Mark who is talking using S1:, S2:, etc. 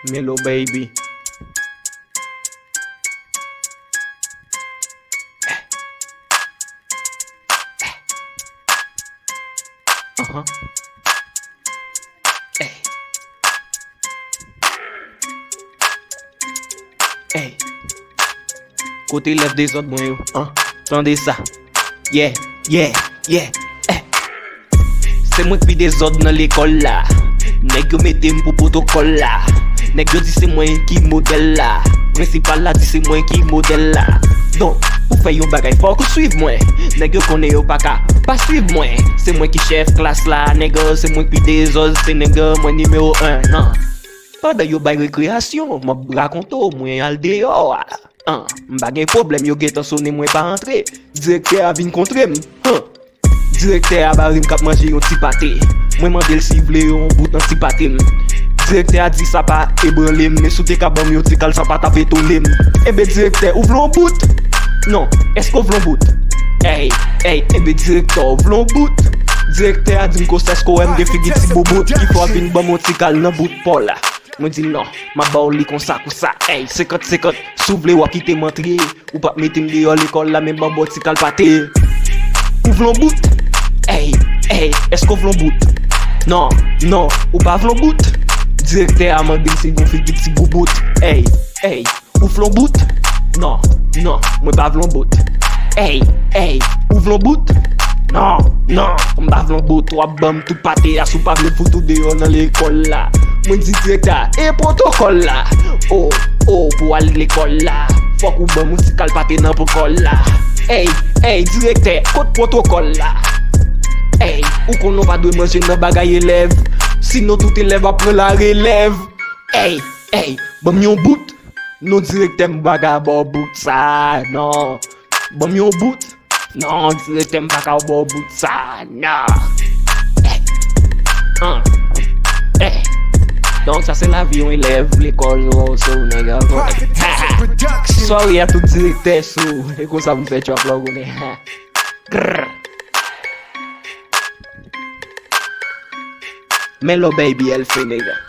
S1: Melobaby. Hey. Hey. Côté lève des autres moi yo, Tendez ça. Yeah. Hey. C'est moi qui des autres dans l'école là. Nèg yo mette m pour protocole là. Nèg yo dit c'est moi qui modèle là. Principal là dit c'est moi qui modèle là. Donc, pour faire yon bagay faut que suive moi. Nèg yo connaît yo pas suivre moi. C'est moi qui chef classe là, nèg c'est moi qui des autres, c'est nèg moi numéro 1. Non. Pendant yo bay récréation, m'a raconte moi al dehors. M'pa gen problème yo getan sonné moi pas rentrer. Direktè a vinn contre m. Direktè a barim k'ap manger yon ti pâté. Moi mandel si Vle Yon Bout nan ti pâté. Direktè a dit ça pas ébranlé mais sou te ka bam yo ti kal ça pas taper tonné. Direktè ouvre Yon Bout. Non, est-ce qu'on Vle Yon Bout? Hey, Direktè ouvre Yon Bout. Direktè a dit ko c'est ko aime de figi ti bobout qui faut vinn bam mon ti kal nan bout Paul là. Moi dis non, ma ba li kon ça. Hey, 50 sou vle wa quitter m'entrer ou pas mettre m dehors l'école là même bam ti kal pâté. Ouvre Yon Bout. Hey, est-ce qu'on Vle Yon Bout? Non, ou pas Vle Yon Bout? Direktè a mandé si gon figi ti bobout. Hey, ou Vle Yon Bout? Non, moi pas Vle Yon Bout. Hey, ou Vle Yon Bout? Non, m'pa Vle Yon Bout. Ou bam tout pâté à sou pas vle foutou dehors dans l'école là. Moi dis Direktè et protocole là. Oh, pour aller l'école là. Faut ou bam ou ti kal pâté dans protocole là. Hey, Direktè, code protocole là. Hey, ou qu'on n'a pas de manger dans bagay élève. Sinon tout élève après la relève. Hey, bam Yon Bout. Non Direktè m'baga bo bout ça, non. Bam Yon Bout. Non, Direktè m'baga bo bout ça, non. Hey. Donc ça c'est la vie on élève l'école so nègre. Sorry à tout Direktè sou. Et comme ça vous fait tu vas vlog on est. Melobabyelfe nègre.